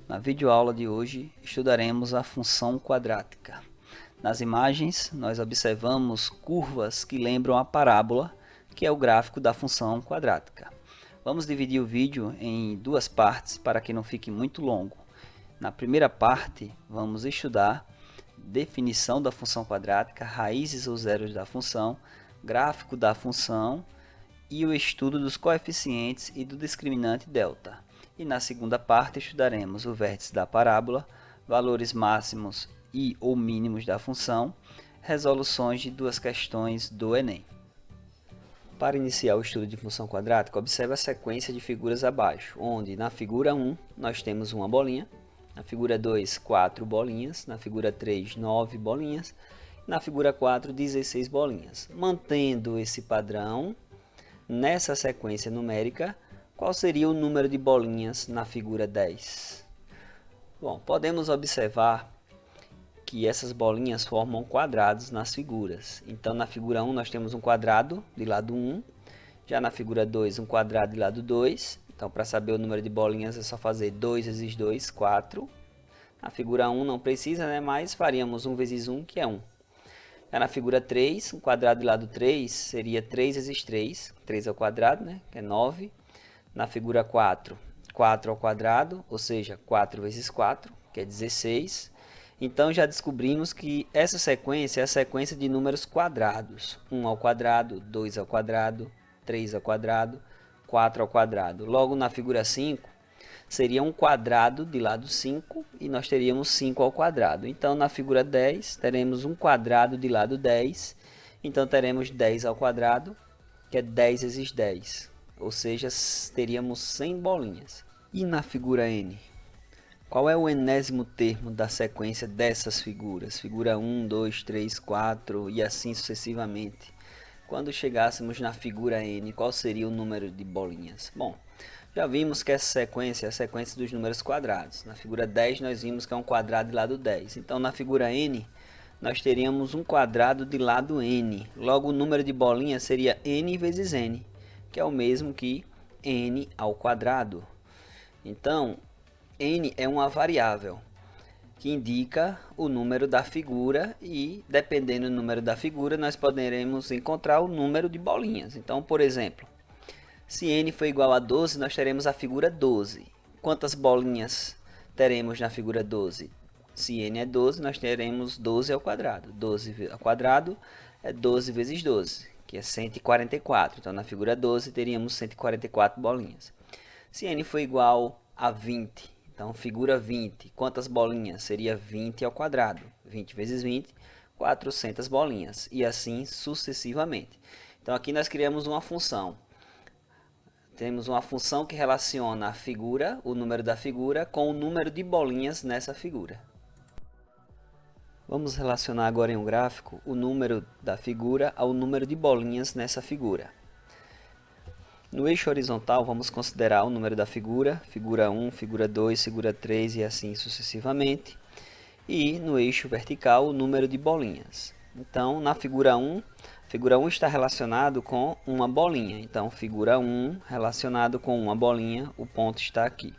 Na videoaula de hoje estudaremos a função quadrática. Nas imagens nós observamos curvas que lembram a parábola, que é o gráfico da função quadrática. Vamos dividir o vídeo em duas partes para que não fique muito longo. Na primeira parte vamos estudar definição da função quadrática, raízes ou zeros da função, gráfico da função e o estudo dos coeficientes e do discriminante delta. E na segunda parte estudaremos o vértice da parábola, valores máximos e ou mínimos da função, resoluções de duas questões do Enem. Para iniciar o estudo de função quadrática, observe a sequência de figuras abaixo, onde na figura 1 nós temos uma bolinha, na figura 2 4 bolinhas, na figura 3 9 bolinhas, na figura 4 16 bolinhas. Mantendo esse padrão, nessa sequência numérica, qual seria o número de bolinhas na figura 10? Bom, podemos observar que essas bolinhas formam quadrados nas figuras. Então, na figura 1 nós temos um quadrado de lado 1, já na figura 2 um quadrado de lado 2. Então, para saber o número de bolinhas é só fazer 2 vezes 2, 4. Na figura 1 não precisa, né? Mas faríamos 1 vezes 1, que é 1. Já na figura 3, um quadrado de lado 3 seria 3 vezes 3, 3 ao quadrado, né? Que é 9. Na figura 4, 4 ao quadrado, ou seja, 4 vezes 4, que é 16. Então, já descobrimos que essa sequência é a sequência de números quadrados. 1 ao quadrado, 2 ao quadrado, 3 ao quadrado, 4 ao quadrado. Logo, na figura 5, seria um quadrado de lado 5 e nós teríamos 5 ao quadrado. Então, na figura 10, teremos um quadrado de lado 10. Então, teremos 10 ao quadrado, que é 10 vezes 10. Ou seja, teríamos 100 bolinhas. E na figura N? Qual é o enésimo termo da sequência dessas figuras? Figura 1, 2, 3, 4 e assim sucessivamente. Quando chegássemos na figura N, qual seria o número de bolinhas? Bom, já vimos que essa sequência é a sequência dos números quadrados. Na figura 10 nós vimos que é um quadrado de lado 10. Então na figura N nós teríamos um quadrado de lado N. Logo o número de bolinhas seria N vezes N, que é o mesmo que N ao quadrado. Então, N é uma variável que indica o número da figura e, dependendo do número da figura, nós poderemos encontrar o número de bolinhas. Então, por exemplo, se N for igual a 12, nós teremos a figura 12. Quantas bolinhas teremos na figura 12? Se N é 12, nós teremos 12 ao quadrado. 12 ao quadrado é 12 vezes 12, que é 144. Então, na figura 12, teríamos 144 bolinhas. Se N for igual a 20, então, figura 20, quantas bolinhas? Seria 20 ao quadrado. 20 vezes 20, 400 bolinhas. E assim sucessivamente. Então, aqui nós criamos uma função. Temos uma função que relaciona a figura, o número da figura, com o número de bolinhas nessa figura. Vamos relacionar agora em um gráfico o número da figura ao número de bolinhas nessa figura. No eixo horizontal, vamos considerar o número da figura, figura 1, figura 2, figura 3 e assim sucessivamente. E no eixo vertical, o número de bolinhas. Então, na figura 1 está relacionado com uma bolinha. Então, figura 1 relacionado com uma bolinha, o ponto está aqui.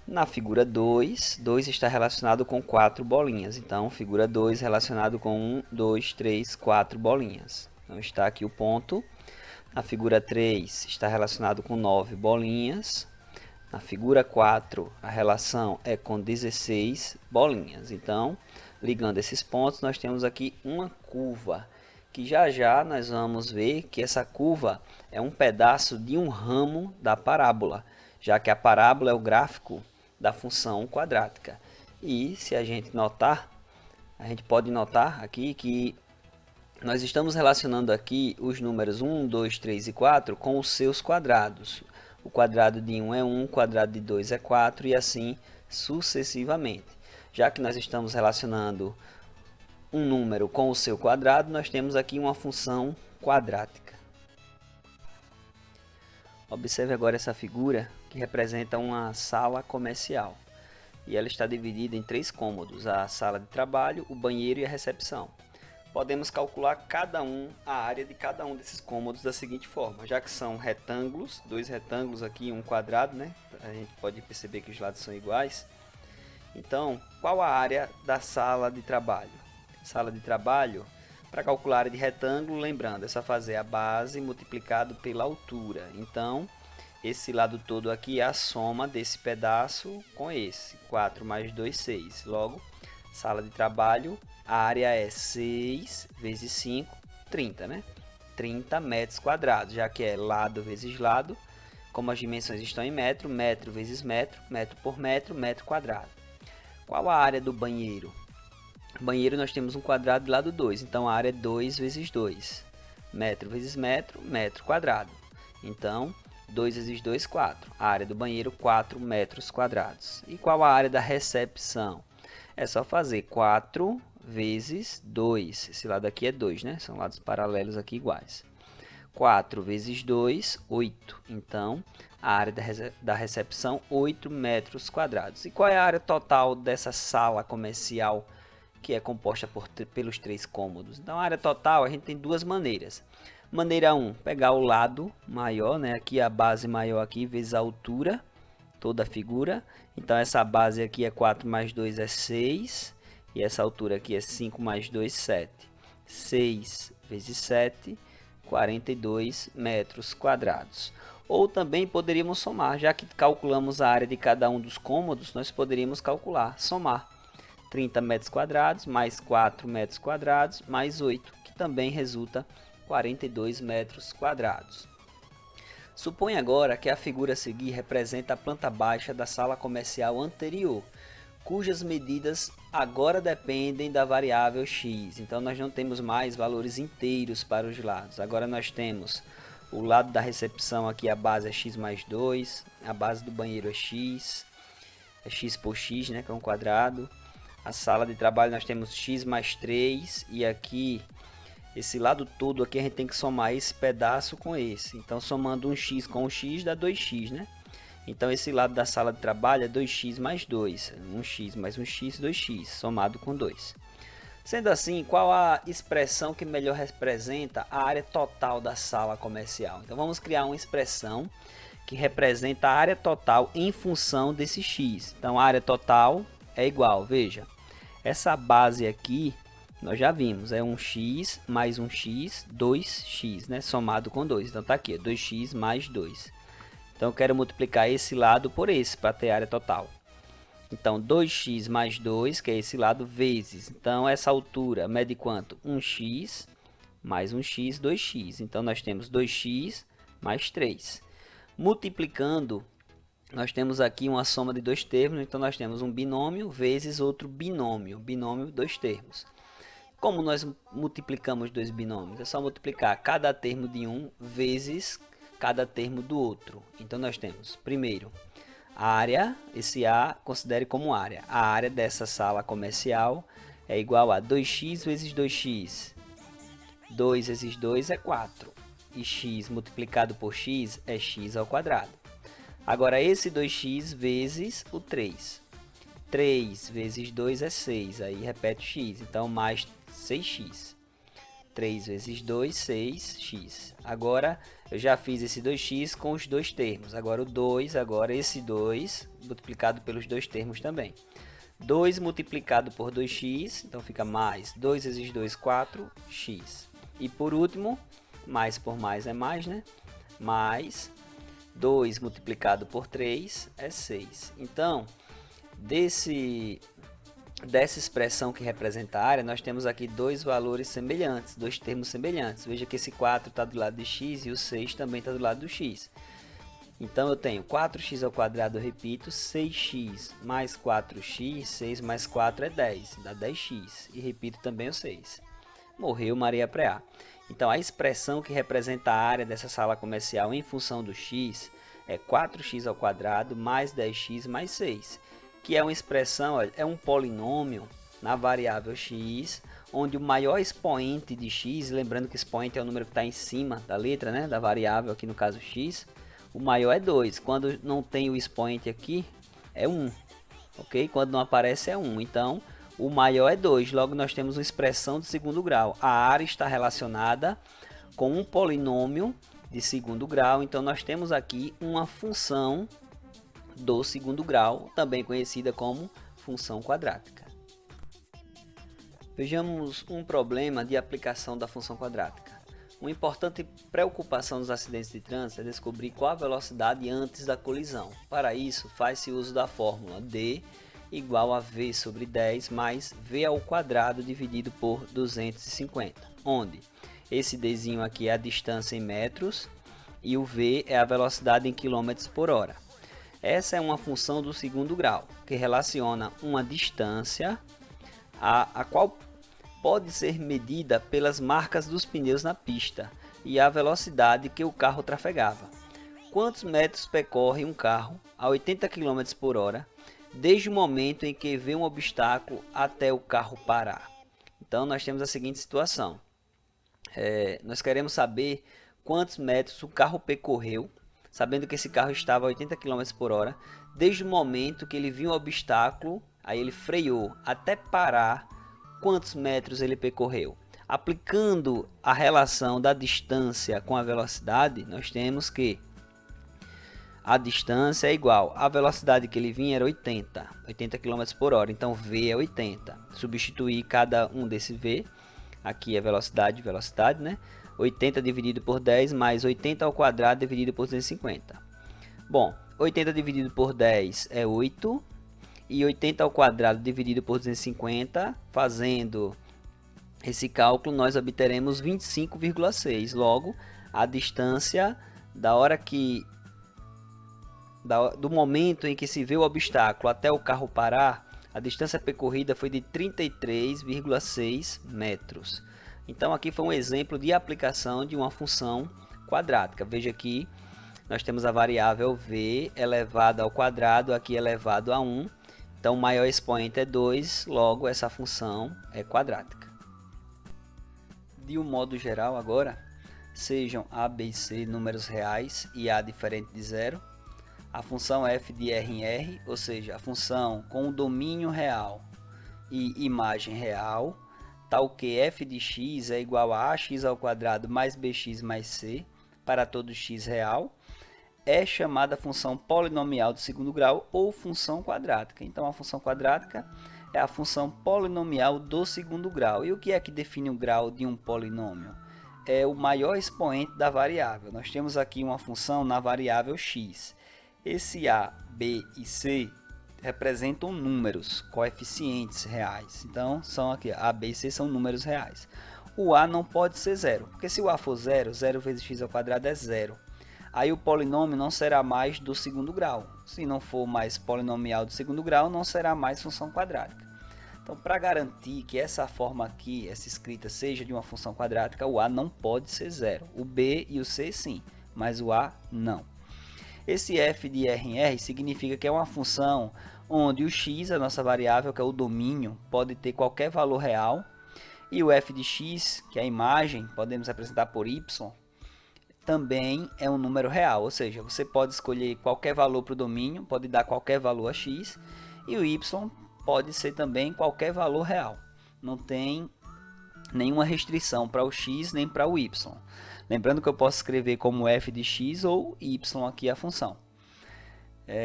Na figura 2, 2 está relacionado com 4 bolinhas. Então, figura 2 relacionado com 1, 2, 3, 4 bolinhas. Então, está aqui o ponto. Na figura 3 está relacionado com 9 bolinhas. Na figura 4 a relação é com 16 bolinhas. Então, ligando esses pontos, nós temos aqui uma curva, que já já nós vamos ver que essa curva é um pedaço de um ramo da parábola, já que a parábola é o gráfico da função quadrática. E se a gente notar, a gente pode notar aqui que nós estamos relacionando aqui os números 1, 2, 3 e 4 com os seus quadrados. O quadrado de 1 é 1, o quadrado de 2 é 4 e assim sucessivamente. Já que nós estamos relacionando um número com o seu quadrado, nós temos aqui uma função quadrática. Observe agora essa figura que representa uma sala comercial. E ela está dividida em 3 cômodos, a sala de trabalho, o banheiro e a recepção. podemos calcular a área de cada um desses cômodos da seguinte forma, já que são retângulos, dois retângulos aqui e um quadrado, né? A gente pode perceber que os lados são iguais. Então, qual a área da sala de trabalho? Sala de trabalho, para calcular a área de retângulo, lembrando, é só fazer a base multiplicado pela altura. Então, esse lado todo aqui é a soma desse pedaço com esse. 4 mais 2, 6. Logo, sala de trabalho, a área é 6 vezes 5, 30, né? 30 metros quadrados, já que é lado vezes lado. Como as dimensões estão em metro, metro vezes metro, metro por metro, metro quadrado. Qual a área do banheiro? Banheiro nós temos um quadrado do lado 2, então a área é 2 vezes 2. Metro vezes metro, metro quadrado. Então, 2 vezes 2, 4. A área do banheiro, 4 metros quadrados. E qual a área da recepção? É só fazer 4 vezes 2. Esse lado aqui é 2, né? São lados paralelos aqui iguais. 4 vezes 2, 8. Então, a área da recepção, 8 metros quadrados. E qual é a área total dessa sala comercial que é composta pelos 3 cômodos? Então, a área total a gente tem duas maneiras. Maneira 1, pegar o lado maior, né? Aqui a base maior aqui, vezes a altura, toda a figura. Então, essa base aqui é 4 mais 2 é 6. E essa altura aqui é 5 mais 2, 7. 6 vezes 7, 42 metros quadrados. Ou também poderíamos somar, já que calculamos a área de cada um dos cômodos, nós poderíamos calcular, somar 30 metros quadrados mais 4 metros quadrados mais 8, que também resulta 42 metros quadrados. Suponha agora que a figura a seguir representa a planta baixa da sala comercial anterior, cujas medidas agora dependem da variável x. Então, nós não temos mais valores inteiros para os lados. Agora, nós temos o lado da recepção aqui, a base é x mais 2, a base do banheiro é x por x, né, que é um quadrado. A sala de trabalho nós temos x mais 3 e aqui, esse lado todo aqui a gente tem que somar esse pedaço com esse. Então, somando um x com um x dá 2x, né? Então, esse lado da sala de trabalho é 2x mais 2. 1x mais 1x, 2x, somado com 2. Sendo assim, qual a expressão que melhor representa a área total da sala comercial? Então, vamos criar uma expressão que representa a área total em função desse x. Então, a área total é igual, veja, essa base aqui, nós já vimos, é 1x mais 1x, 2x, né? Somado com 2. Então, tá aqui, 2x mais 2. Então, eu quero multiplicar esse lado por esse, para ter a área total. Então, 2x mais 2, que é esse lado, vezes. Então, essa altura mede quanto? 1x mais 1x, 2x. Então, nós temos 2x mais 3. Multiplicando, nós temos aqui uma soma de dois termos. Então, nós temos um binômio vezes outro binômio. Binômio, dois termos. Como nós multiplicamos dois binômios? É só multiplicar cada termo de um vezes cada termo do outro. Então, nós temos, primeiro, a área, esse A considere como área. A área dessa sala comercial é igual a 2x vezes 2x. 2 vezes 2 é 4. E x multiplicado por x é x ao quadrado. Agora, esse 2x vezes o 3. 3 vezes 2 é 6. Aí, repete o x. Então, mais 6x. 3 vezes 2, 6x. Agora, eu já fiz esse 2x com os dois termos. Agora, o 2, agora esse 2, multiplicado pelos dois termos também. 2 multiplicado por 2x, então fica mais 2 vezes 2, 4x. E por último, mais por mais é mais, né? Mais 2 multiplicado por 3 é 6. Então, dessa expressão que representa a área, nós temos aqui dois valores semelhantes, dois termos semelhantes. Veja que esse 4 está do lado de x e o 6 também está do lado do x. Então, eu tenho 4x ao quadrado, eu repito, 6x mais 4x, 6 mais 4 é 10, dá 10x. E repito também o 6. Morreu Maria Preá. Então, a expressão que representa a área dessa sala comercial em função do x é 4x ao quadrado mais 10x mais 6. Que é uma expressão, olha, é um polinômio na variável x, onde o maior expoente de x, lembrando que expoente é o número que está em cima da letra, né, da variável, aqui no caso x, o maior é 2. Quando não tem o expoente aqui, é 1, ok? Quando não aparece é 1. Então, O maior é 2, logo nós temos uma expressão de segundo grau. A área está relacionada com um polinômio de segundo grau, então nós temos aqui uma função do segundo grau, também conhecida como função quadrática. Vejamos um problema de aplicação da função quadrática. Uma importante preocupação dos acidentes de trânsito é descobrir qual a velocidade antes da colisão. Para isso, faz-se uso da fórmula d igual a v sobre 10 mais v ao quadrado dividido por 250, onde esse dzinho aqui é a distância em metros e o v é a velocidade em quilômetros por hora. Essa é uma função do segundo grau, que relaciona uma distância a qual pode ser medida pelas marcas dos pneus na pista e a velocidade que o carro trafegava. Quantos metros percorre um carro a 80 km por hora desde o momento em que vê um obstáculo até o carro parar? Então nós temos a seguinte situação. Nós queremos saber quantos metros o carro percorreu, sabendo que esse carro estava a 80 km por hora, desde o momento que ele viu um obstáculo, aí ele freou até parar, quantos metros ele percorreu. Aplicando a relação da distância com a velocidade, nós temos que a distância é igual à velocidade que ele vinha era 80 km por hora, então v é 80. Substituir cada um desse v, aqui é velocidade, né? 80 dividido por 10 mais 80 ao quadrado dividido por 250. Bom, 80 dividido por 10 é 8 e 80 ao quadrado dividido por 250, fazendo esse cálculo, nós obteremos 25,6. Logo, a distância do momento em que se vê o obstáculo até o carro parar, a distância percorrida foi de 33,6 metros. Então aqui foi um exemplo de aplicação de uma função quadrática. Veja aqui, nós temos a variável v elevada ao quadrado, aqui elevado a 1. Então o maior expoente é 2, logo essa função é quadrática. De um modo geral agora, sejam a, b e c números reais e a diferente de zero, a função f de r em r, ou seja, a função com o domínio real e imagem real, tal que f de x é igual a ax ao quadrado mais bx mais c para todo x real, é chamada função polinomial do segundo grau ou função quadrática. Então a função quadrática é a função polinomial do segundo grau. E o que é que define o grau de um polinômio? É o maior expoente da variável. Nós temos aqui uma função na variável x. Esse a, b e c representam números, coeficientes reais. Então, são aqui, a, b e c são números reais. O a não pode ser zero, porque se o a for zero, 0 vezes x ao quadrado é zero. Aí o polinômio não será mais do segundo grau. Se não for mais polinomial do segundo grau, não será mais função quadrática. Então, para garantir que essa forma aqui, essa escrita, seja de uma função quadrática, o a não pode ser zero. O b e o c sim, mas o a não. Esse f de r em r significa que é uma função onde o x, a nossa variável, que é o domínio, pode ter qualquer valor real. E o f de x, que é a imagem, podemos representar por y, também é um número real. Ou seja, você pode escolher qualquer valor para o domínio, pode dar qualquer valor a x. E o y pode ser também qualquer valor real. Não tem nenhuma restrição para o x nem para o y. Lembrando que eu posso escrever como f de x ou y aqui a função.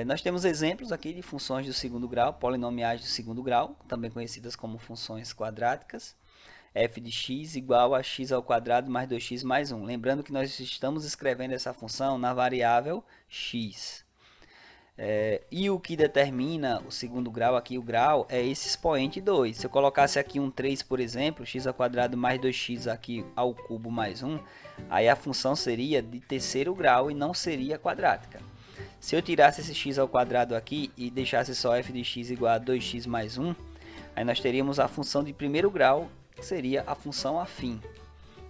Nós temos exemplos aqui de funções do segundo grau, polinomiais do segundo grau, também conhecidas como funções quadráticas. F de x igual a x ao quadrado mais 2x mais 1. Lembrando que nós estamos escrevendo essa função na variável x. E o que determina o segundo grau aqui, o grau, é esse expoente 2. Se eu colocasse aqui um 3, por exemplo, x ao quadrado mais 2x aqui ao cubo mais 1, aí a função seria de terceiro grau e não seria quadrática. Se eu tirasse esse x ao quadrado aqui e deixasse só f de x igual a 2x mais 1, aí nós teríamos a função de primeiro grau, que seria a função afim,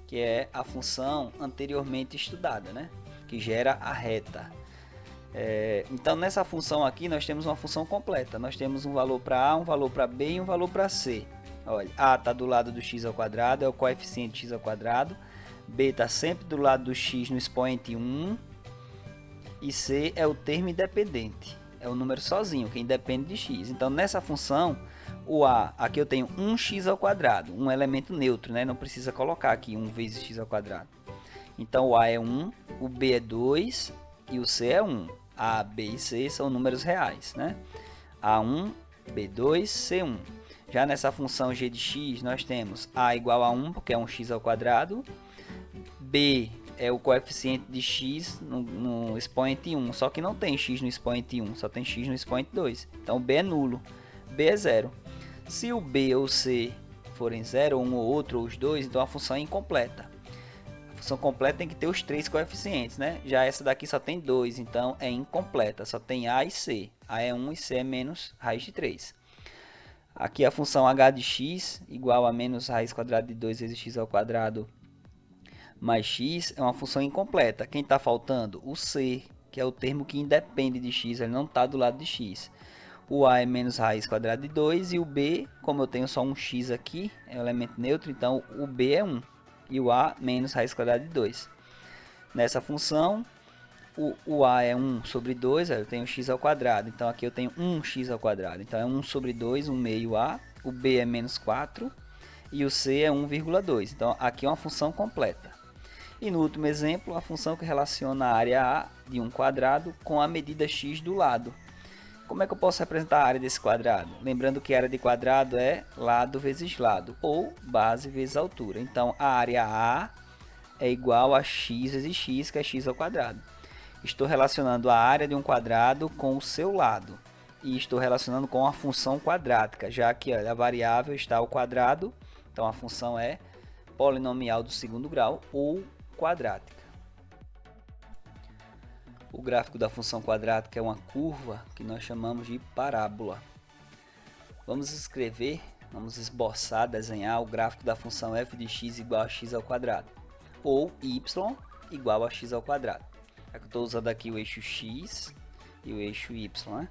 que é a função anteriormente estudada, né? Que gera a reta. Então nessa função aqui nós temos uma função completa. Nós temos um valor para a, um valor para b e um valor para c. Olha, a está do lado do x ao quadrado, é o coeficiente x ao quadrado. B está sempre do lado do x no expoente 1. E c é o termo independente, é o número sozinho, que independe de x. Então, nessa função, o a, aqui eu tenho 1x², um elemento neutro, né? Não precisa colocar aqui 1 vezes x². Então, o a é 1, o b é 2 e o c é 1. A, b e c são números reais, né? A1, B2, C1. Já nessa função g de x, nós temos a igual a 1, porque é 1x², b é o coeficiente de x no expoente 1, só que não tem x no expoente 1, só tem x no expoente 2. Então, b é nulo, b é 0. Se o b ou o c forem 0, um ou outro, ou os dois, então a função é incompleta. A função completa tem que ter os 3 coeficientes, né? Já essa daqui só tem 2, então é incompleta, só tem a e c. A é 1 e c é menos raiz de 3. Aqui a função h de x igual a menos raiz quadrada de 2 vezes x² mais x é uma função incompleta. Quem está faltando? O c, que é o termo que independe de x, ele não está do lado de x. O a é menos raiz quadrada de 2 e o b, como eu tenho só um x aqui, é um elemento neutro, então o b é 1 e o a menos raiz quadrada de 2. Nessa função, o a é 1 sobre 2, eu tenho x², então aqui eu tenho 1x², então é 1 sobre 2, 1 meio a, o b é menos 4 e o c é 1,2, então aqui é uma função completa. E no último exemplo, a função que relaciona a área A de um quadrado com a medida x do lado. Como é que eu posso representar a área desse quadrado? Lembrando que a área de quadrado é lado vezes lado, ou base vezes altura. Então, a área A é igual a x vezes x, que é x². Estou relacionando a área de um quadrado com o seu lado. E estou relacionando com a função quadrática, já que a variável está ao quadrado, então a função é polinomial do segundo grau ou quadrática. O gráfico da função quadrática é uma curva que nós chamamos de parábola. Vamos esboçar, desenhar o gráfico da função f de x igual a x², ou y igual a x². Eu estou usando aqui o eixo x e o eixo y, né?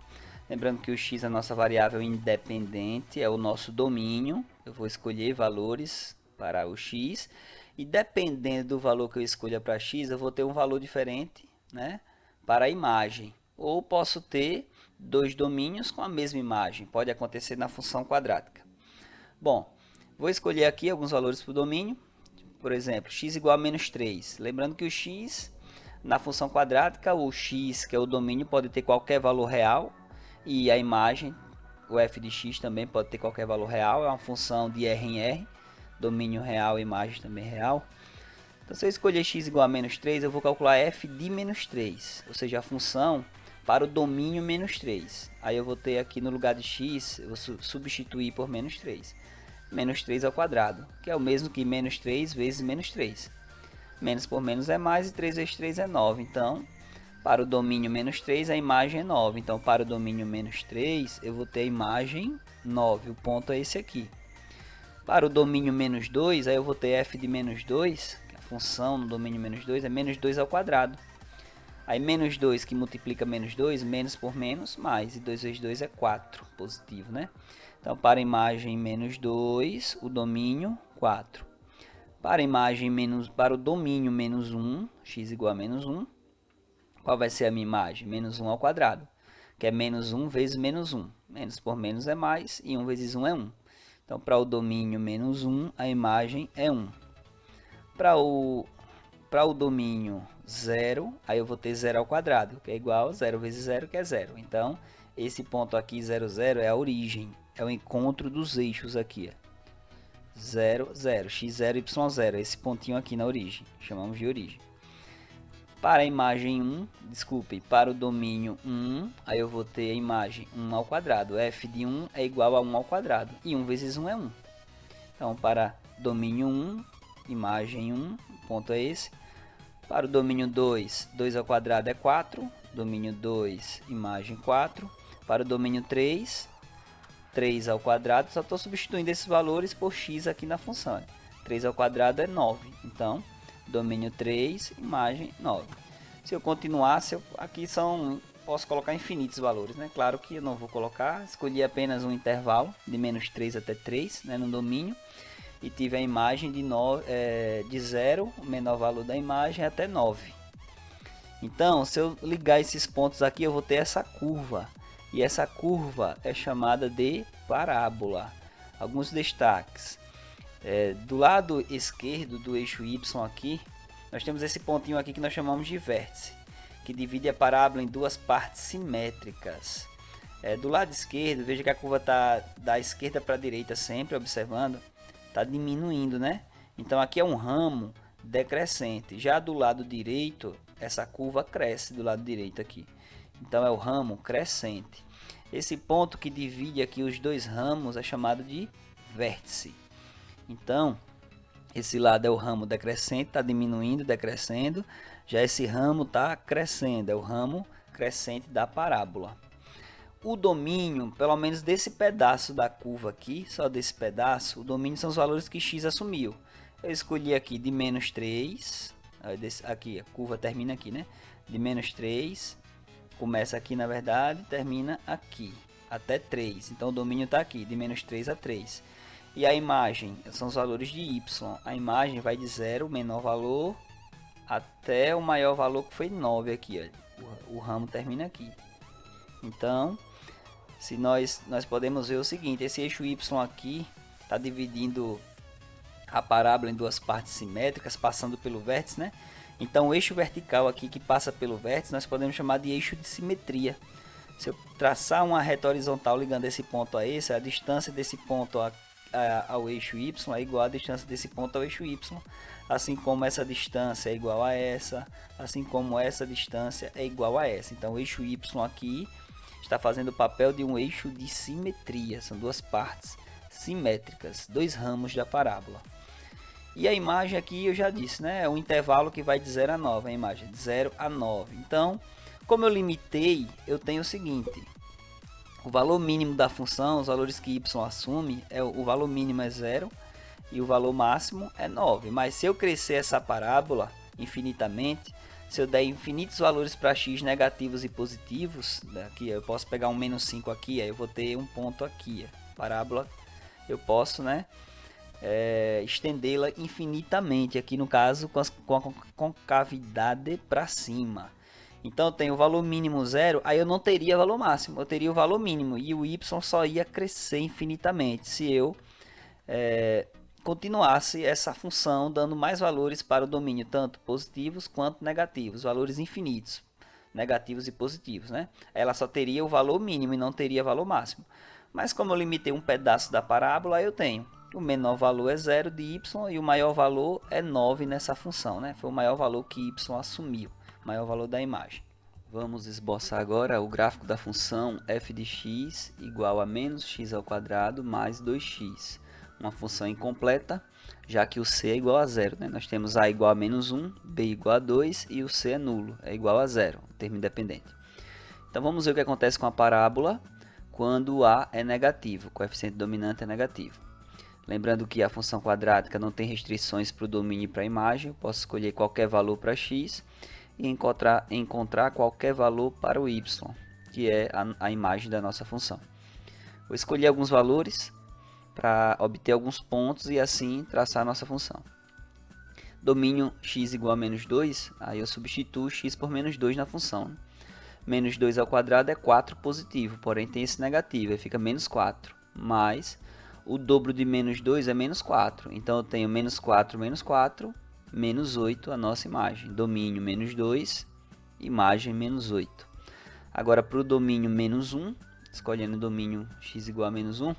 Lembrando que o x é a nossa variável independente, é o nosso domínio. Eu vou escolher valores para o x e dependendo do valor que eu escolha para x, eu vou ter um valor diferente, né, para a imagem. Ou posso ter dois domínios com a mesma imagem, pode acontecer na função quadrática. Bom, vou escolher aqui alguns valores para o domínio, por exemplo, x igual a menos 3. Lembrando que o x, na função quadrática, o x, que é o domínio, pode ter qualquer valor real, e a imagem, o f de x também pode ter qualquer valor real, é uma função de R em R, domínio real, imagem também real. Então, se eu escolher x igual a menos 3, eu vou calcular f de menos 3, ou seja, a função para o domínio menos 3. Aí eu vou ter aqui no lugar de x, eu vou substituir por menos 3. Menos 3 ao quadrado, que é o mesmo que menos 3 vezes menos 3. Menos por menos é mais e 3 vezes 3 é 9. Então, para o domínio menos 3, a imagem é 9. Então, para o domínio menos 3, eu vou ter a imagem 9. O ponto é esse aqui. Para o domínio menos 2, aí eu vou ter f de menos 2, que a função no domínio menos 2 é menos 2 ao quadrado. Aí menos 2 que multiplica menos 2, menos por menos, mais. E 2 vezes 2 é 4, positivo, né? Então, para a imagem menos 2, o domínio 4. Para a imagem para o domínio menos 1, x igual a menos 1, qual vai ser a minha imagem? Menos 1 ao quadrado, que é menos 1 vezes menos 1. Menos por menos é mais, e 1 vezes 1 é 1. Então, para o domínio menos 1, a imagem é 1. Para o domínio 0, aí eu vou ter 0 ao quadrado, que é igual a 0 vezes 0, que é 0. Então, esse ponto aqui, 0, 0, é a origem, é o encontro dos eixos aqui. 0, 0, x0, y0, esse pontinho aqui na origem, chamamos de origem. Para a imagem 1, para o domínio 1, aí eu vou ter a imagem 1 ao quadrado. F de 1 é igual a 1 ao quadrado. E 1 vezes 1 é 1. Então, para domínio 1, imagem 1, ponto é esse. Para o domínio 2, 2 ao quadrado é 4. Domínio 2, imagem 4. Para o domínio 3, 3 ao quadrado. Só estou substituindo esses valores por x aqui na função. 3 ao quadrado é 9. Então, domínio 3, imagem 9. Se eu continuasse, aqui posso colocar infinitos valores, né? Claro que eu não vou colocar, escolhi apenas um intervalo de menos 3 até 3, né, no domínio, e tive a imagem de 0, o menor valor da imagem, até 9. Então, se eu ligar esses pontos aqui, eu vou ter essa curva. e essa curva é chamada de parábola. Alguns destaques. Do lado esquerdo do eixo Y aqui, nós temos esse pontinho aqui que nós chamamos de vértice, que divide a parábola em duas partes simétricas. Do lado esquerdo, veja que a curva está da esquerda para a direita sempre, observando, está diminuindo, né? Então aqui é um ramo decrescente. Já do lado direito, essa curva cresce do lado direito aqui. Então é o ramo crescente. Esse ponto que divide aqui os dois ramos é chamado de vértice. Então, esse lado é o ramo decrescente, está diminuindo, decrescendo. Já esse ramo está crescendo, é o ramo crescente da parábola. O domínio, pelo menos desse pedaço da curva aqui, só desse pedaço, o domínio são os valores que x assumiu. Eu escolhi aqui de menos 3, aqui a curva termina aqui, né? De menos 3, começa aqui na verdade, termina aqui, até 3. Então o domínio está aqui, de menos 3 a 3. E a imagem, são os valores de y. A imagem vai de 0, o menor valor, até o maior valor que foi 9 aqui. Ó. O ramo termina aqui. Então, se nós podemos ver o seguinte, esse eixo y aqui está dividindo a parábola em duas partes simétricas, passando pelo vértice, né? Então o eixo vertical aqui que passa pelo vértice, nós podemos chamar de eixo de simetria. Se eu traçar uma reta horizontal ligando esse ponto a esse, a distância desse ponto ao eixo y é igual à distância desse ponto ao eixo y, assim como essa distância é igual a essa, assim como essa distância é igual a essa. Então o eixo y aqui está fazendo o papel de um eixo de simetria, são duas partes simétricas, dois ramos da parábola. E a imagem aqui eu já disse, né? É um intervalo que vai de 0 a 9, a imagem de 0 a 9. Então, como eu limitei, eu tenho o seguinte: o valor mínimo da função, os valores que y assume, o valor mínimo é 0 e o valor máximo é 9. Mas se eu crescer essa parábola infinitamente, se eu der infinitos valores para x negativos e positivos, aqui eu posso pegar um menos 5 aqui, aí eu vou ter um ponto aqui. A parábola eu posso, né? Estendê-la infinitamente, aqui no caso com a concavidade para cima. Então eu tenho o valor mínimo 0, aí eu não teria valor máximo, eu teria o valor mínimo e o y só ia crescer infinitamente se eu continuasse essa função dando mais valores para o domínio, tanto positivos quanto negativos, valores infinitos, negativos e positivos, né? Ela só teria o valor mínimo e não teria valor máximo. Mas como eu limitei um pedaço da parábola, eu tenho o menor valor é 0 de y e o maior valor é 9 nessa função, né? Foi o maior valor que y assumiu, o maior valor da imagem. Vamos esboçar agora o gráfico da função f de x igual a menos x ao quadrado mais 2x. Uma função incompleta, já que o c é igual a 0, né? Nós temos a igual a menos 1, b igual a 2 e o c é nulo, é igual a 0, termo independente. Então vamos ver o que acontece com a parábola quando a é negativo, o coeficiente dominante é negativo. Lembrando que a função quadrática não tem restrições para o domínio e para a imagem, eu posso escolher qualquer valor para x e encontrar qualquer valor para o y, que é a imagem da nossa função. Vou escolher alguns valores para obter alguns pontos e assim traçar a nossa função. Domínio x igual a menos 2, aí eu substituo x por menos 2 na função. Menos 2 ao quadrado é 4 positivo, porém tem esse negativo, aí fica menos 4, mais o dobro de menos 2 é menos 4, então eu tenho menos 4, menos 8 a nossa imagem. Domínio menos 2, imagem menos 8. Agora para o domínio menos 1, escolhendo o domínio x igual a menos 1,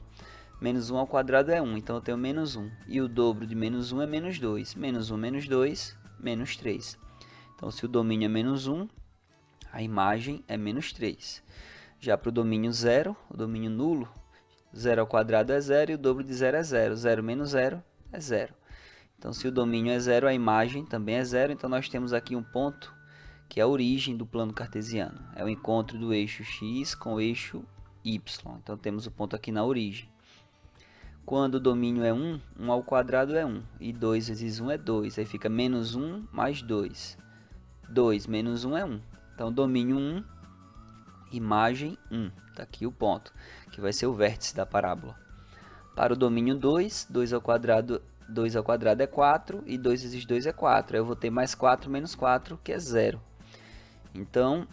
menos 1 ao quadrado é 1, então eu tenho menos 1. E o dobro de menos 1 é menos 2. Menos 1, menos 2, menos 3. Então se o domínio é menos 1, a imagem é menos 3. Já para o domínio 0, o domínio nulo, 0 ao quadrado é 0 e o dobro de 0 é 0. 0 menos 0 é 0. Então, se o domínio é 0, a imagem também é 0. Então, nós temos aqui um ponto que é a origem do plano cartesiano. É o encontro do eixo x com o eixo y. Então, temos o ponto aqui na origem. Quando o domínio é 1, 1 ao quadrado é 1. E 2 vezes 1 é 2. Aí fica menos 1 mais 2. 2 menos 1 é 1. Então, domínio 1, imagem 1. Está aqui o ponto, que vai ser o vértice da parábola. Para o domínio 2, 2 ao quadrado é 4 e 2 vezes 2 é 4. Aí eu vou ter mais 4 menos 4, que é 0. Então,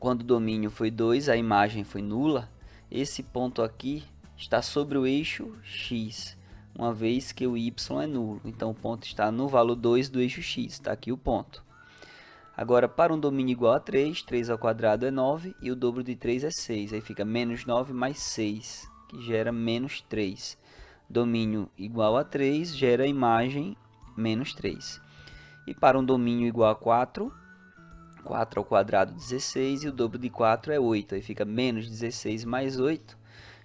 quando o domínio foi 2, a imagem foi nula, esse ponto aqui está sobre o eixo x, uma vez que o y é nulo. Então, o ponto está no valor 2 do eixo x, está aqui o ponto. Agora, para um domínio igual a 3, 3 ao quadrado é 9 e o dobro de 3 é 6. Aí fica menos 9 mais 6, que gera menos 3. Domínio igual a 3 gera a imagem menos 3. E para um domínio igual a 4, 4 ao quadrado 16 e o dobro de 4 é 8. Aí fica menos 16 mais 8,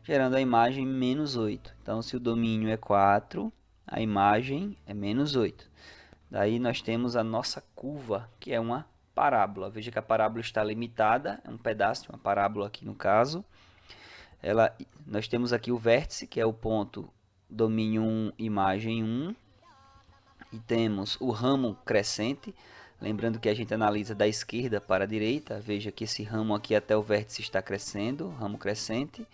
gerando a imagem menos 8. Então, se o domínio é 4, a imagem é menos 8. Daí nós temos a nossa curva, que é uma parábola. Veja que a parábola está limitada, é um pedaço de uma parábola aqui no caso. Nós temos aqui o vértice, que é o ponto domínio 1, imagem 1. E temos o ramo crescente. Lembrando que a gente analisa da esquerda para a direita. Veja que esse ramo aqui até o vértice está crescendo, ramo crescente.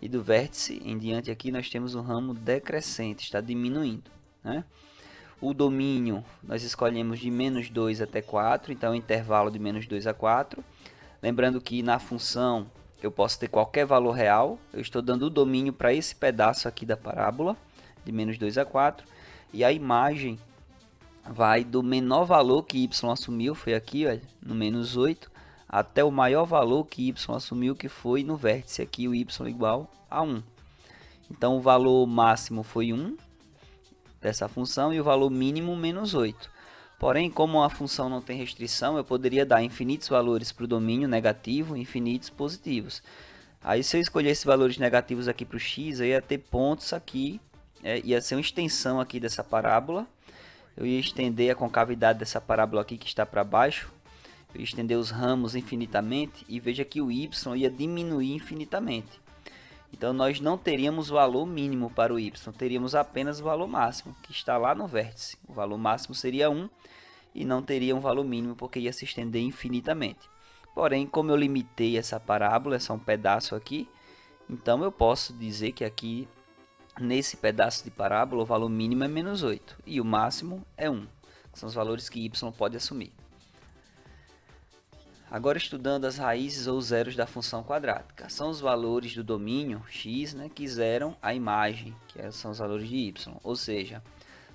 E do vértice em diante aqui nós temos o ramo decrescente, está diminuindo, né? O domínio nós escolhemos de menos 2 até 4, então intervalo de menos 2 a 4. Lembrando que na função eu posso ter qualquer valor real. Eu estou dando o domínio para esse pedaço aqui da parábola, de menos 2 a 4. E a imagem vai do menor valor que y assumiu, foi aqui, olha, no menos 8, até o maior valor que y assumiu, que foi no vértice aqui, o y igual a 1. Então o valor máximo foi 1 dessa função e o valor mínimo menos 8. Porém, como a função não tem restrição, eu poderia dar infinitos valores para o domínio negativo e infinitos positivos. Aí se eu escolhesse valores negativos aqui para o x, eu ia ter pontos aqui, ia ser uma extensão aqui dessa parábola. Eu ia estender a concavidade dessa parábola aqui que está para baixo. Eu ia estender os ramos infinitamente e veja que o y ia diminuir infinitamente. Então, nós não teríamos valor mínimo para o y, teríamos apenas o valor máximo, que está lá no vértice. O valor máximo seria 1 e não teria um valor mínimo, porque ia se estender infinitamente. Porém, como eu limitei essa parábola, é só um pedaço aqui, então eu posso dizer que aqui, nesse pedaço de parábola, o valor mínimo é menos 8 e o máximo é 1, que são os valores que y pode assumir. Agora estudando as raízes ou zeros da função quadrática. São os valores do domínio x, né, que zeram a imagem, que são os valores de y. Ou seja,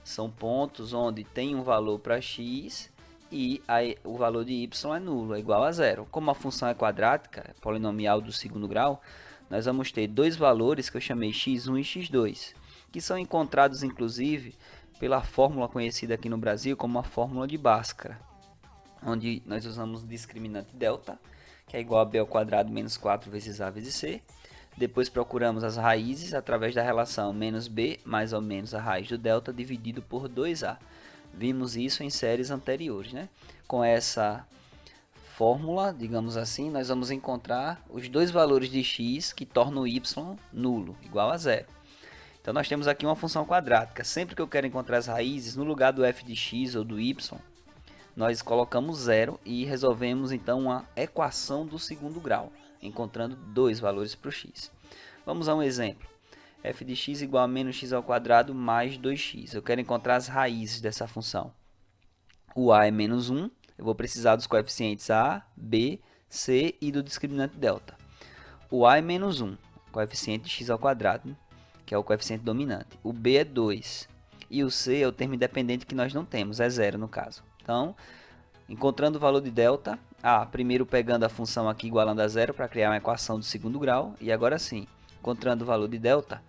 são pontos onde tem um valor para x e o valor de y é nulo, é igual a zero. Como a função é quadrática, é polinomial do segundo grau, nós vamos ter dois valores que eu chamei x1 e x2, que são encontrados inclusive pela fórmula conhecida aqui no Brasil como a fórmula de Bhaskara, onde nós usamos o discriminante delta, que é igual a b ao quadrado menos 4 vezes a vezes c. Depois procuramos as raízes através da relação menos b mais ou menos a raiz do delta dividido por 2a. Vimos isso em séries anteriores, né? Com essa fórmula, digamos assim, nós vamos encontrar os dois valores de x que tornam o y nulo, igual a zero. Então nós temos aqui uma função quadrática. Sempre que eu quero encontrar as raízes, no lugar do f de x ou do y, nós colocamos zero e resolvemos então uma equação do segundo grau, encontrando dois valores para o x. Vamos a um exemplo. F de x igual a menos x ao quadrado mais 2x. Eu quero encontrar as raízes dessa função. O a é menos 1, eu vou precisar dos coeficientes a, b, c e do discriminante delta. O a é menos 1, coeficiente de x ao quadrado, que é o coeficiente dominante. O b é 2 e o c é o termo independente que nós não temos, é 0 no caso. Então, encontrando o valor de delta, primeiro pegando a função aqui igualando a zero para criar uma equação do segundo grau, e agora sim, encontrando o valor de delta,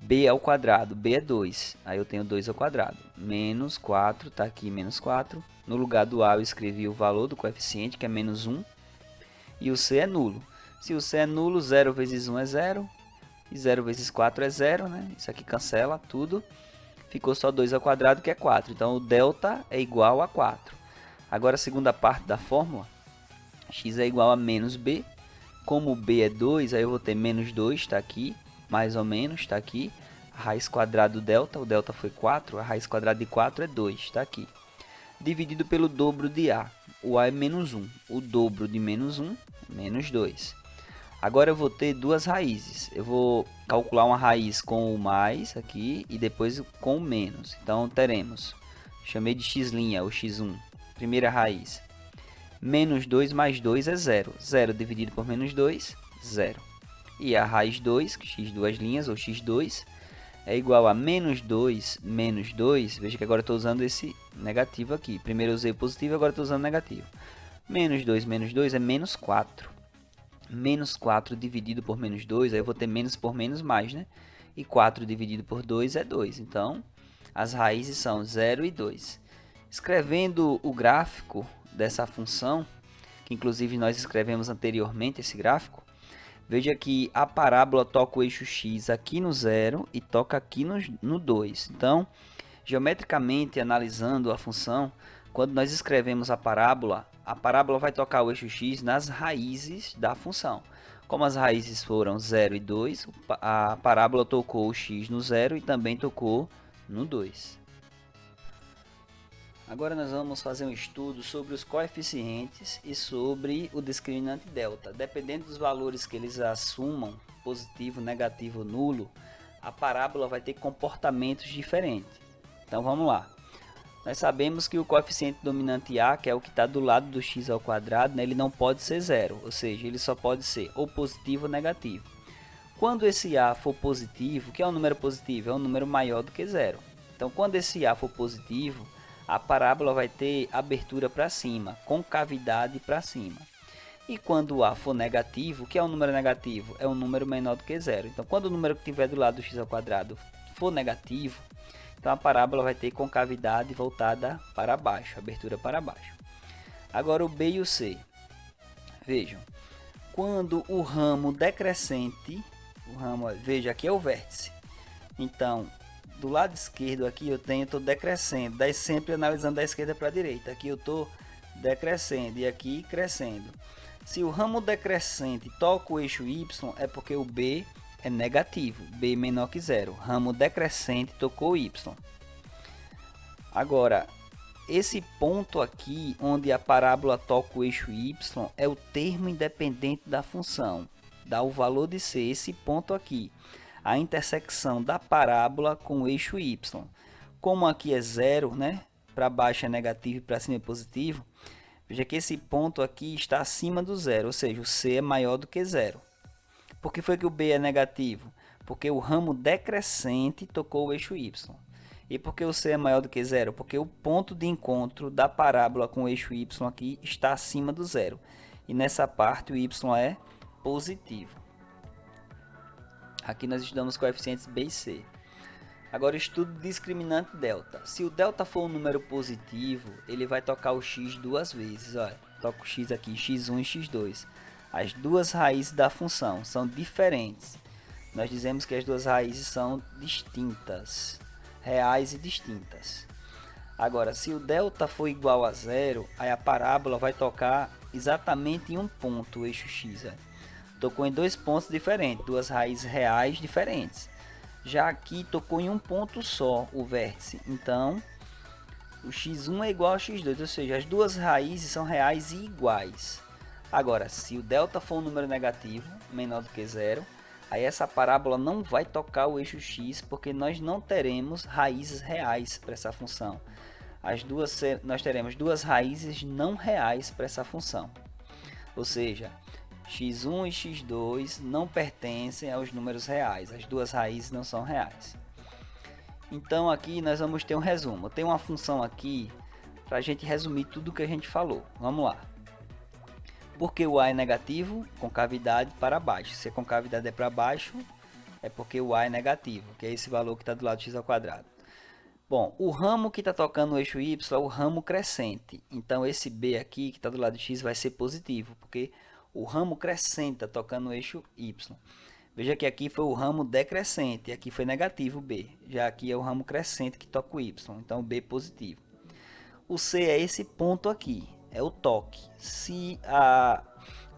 b ao quadrado, b é 2, aí eu tenho 2 ao quadrado, menos 4, está aqui menos 4, no lugar do a eu escrevi o valor do coeficiente, que é menos 1, e o c é nulo. Se o c é nulo, 0 vezes 1 é 0, e 0 vezes 4 é 0, né? Isso aqui cancela tudo. Ficou só 2 ao quadrado, que é 4. Então, o delta é igual a 4. Agora, a segunda parte da fórmula, x é igual a menos b. Como b é 2, aí eu vou ter menos 2, está aqui, mais ou menos, está aqui. A raiz quadrada do delta, o delta foi 4, a raiz quadrada de 4 é 2, está aqui. Dividido pelo dobro de a, o a é menos 1. O dobro de menos 1 é menos 2. Agora eu vou ter duas raízes. Eu vou calcular uma raiz com o mais aqui e depois com o menos. Então teremos, chamei de x' o x1, primeira raiz, Menos 2 mais 2 é 0. 0 dividido por menos 2, 0. E a raiz 2, x duas linhas, ou x2, é igual a menos 2 menos 2. Veja que agora estou usando esse negativo aqui. Primeiro eu usei positivo, agora estou usando negativo. Menos 2 menos 2 é menos 4. Menos 4 dividido por menos 2, aí eu vou ter menos por menos mais, né? E 4 dividido por 2 é 2. Então, as raízes são 0 e 2. Escrevendo o gráfico dessa função, que inclusive nós escrevemos anteriormente esse gráfico, veja que a parábola toca o eixo x aqui no 0 e toca aqui no 2. Então, geometricamente analisando a função, quando nós escrevemos a parábola vai tocar o eixo x nas raízes da função. Como as raízes foram 0 e 2, a parábola tocou o x no 0 e também tocou no 2. Agora nós vamos fazer um estudo sobre os coeficientes e sobre o discriminante delta. Dependendo dos valores que eles assumam, positivo, negativo, nulo, a parábola vai ter comportamentos diferentes. Então vamos lá. Nós sabemos que o coeficiente dominante A, que é o que está do lado do x ao quadrado, né, ele não pode ser zero, ou seja, ele só pode ser ou positivo ou negativo. Quando esse A for positivo, o que é um número positivo? É um número maior do que zero. Então quando esse A for positivo, a parábola vai ter abertura para cima, concavidade para cima. E quando o A for negativo, o que é um número negativo? É um número menor do que zero. Então quando o número que estiver do lado do x ao quadrado for negativo, então a parábola vai ter concavidade voltada para baixo, abertura para baixo. Agora o B e o C. Vejam, quando o ramo decrescente, veja aqui é o vértice. Então, do lado esquerdo aqui eu estou decrescendo, daí sempre analisando da esquerda para a direita. Aqui eu estou decrescendo e aqui crescendo. Se o ramo decrescente toca o eixo Y, é porque o B é negativo, B menor que zero. Ramo decrescente tocou Y. Agora, esse ponto aqui, onde a parábola toca o eixo Y, é o termo independente da função. Dá o valor de C, esse ponto aqui. A intersecção da parábola com o eixo Y. Como aqui é zero, né? Para baixo é negativo e para cima é positivo. Veja que esse ponto aqui está acima do zero, ou seja, o C é maior do que zero. Por que foi que o B é negativo? Porque o ramo decrescente tocou o eixo Y. E por que o C é maior do que zero? Porque o ponto de encontro da parábola com o eixo Y aqui está acima do zero. E nessa parte o Y é positivo. Aqui nós estudamos coeficientes B e C. Agora estudo discriminante delta. Se o delta for um número positivo, ele vai tocar o x duas vezes. Olha, toca o x aqui, x1 e x2. As duas raízes da função são diferentes. Nós dizemos que as duas raízes são distintas, reais e distintas. Agora, se o delta for igual a zero, aí a parábola vai tocar exatamente em um ponto, o eixo x. Tocou em dois pontos diferentes, duas raízes reais diferentes. Já aqui tocou em um ponto só, o vértice. Então, o x1 é igual ao x2, ou seja, as duas raízes são reais e iguais. Agora, se o delta for um número negativo, menor do que zero, aí essa parábola não vai tocar o eixo x, porque nós não teremos raízes reais para essa função. Nós teremos duas raízes não reais para essa função. Ou seja, x1 e x2 não pertencem aos números reais, as duas raízes não são reais. Então aqui nós vamos ter um resumo. Tem uma função aqui para a gente resumir tudo o que a gente falou. Vamos lá. Porque o A é negativo, concavidade para baixo. Se a concavidade é para baixo, é porque o A é negativo, que é esse valor que está do lado do x ao quadrado. Bom, o ramo que está tocando o eixo y é o ramo crescente. Então esse B aqui, que está do lado do x, vai ser positivo, porque o ramo crescente está tocando o eixo y. Veja que aqui foi o ramo decrescente, e aqui foi negativo o B. Já aqui é o ramo crescente que toca o y, então o B positivo. O C é esse ponto aqui, é o toque. Se a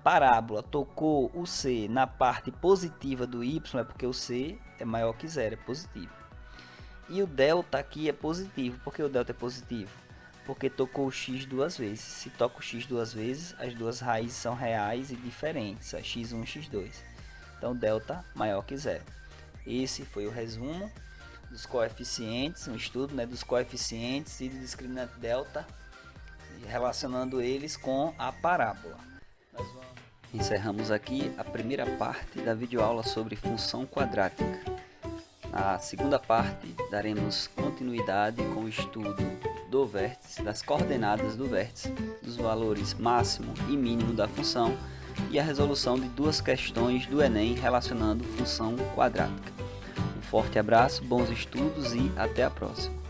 parábola tocou o C na parte positiva do y, é porque o C é maior que zero, é positivo. E o delta aqui é positivo. Por que o delta é positivo? Porque tocou o x duas vezes. Se toca o x duas vezes, as duas raízes são reais e diferentes, a x1 e x2. Então, delta maior que zero. Esse foi o resumo dos coeficientes, um estudo, né, dos coeficientes e do discriminante delta. relacionando eles com a parábola. Encerramos aqui a primeira parte da videoaula sobre função quadrática. Na segunda parte, daremos continuidade com o estudo do vértice, das coordenadas do vértice, dos valores máximo e mínimo da função e a resolução de duas questões do Enem relacionando função quadrática. Um forte abraço, bons estudos e até a próxima!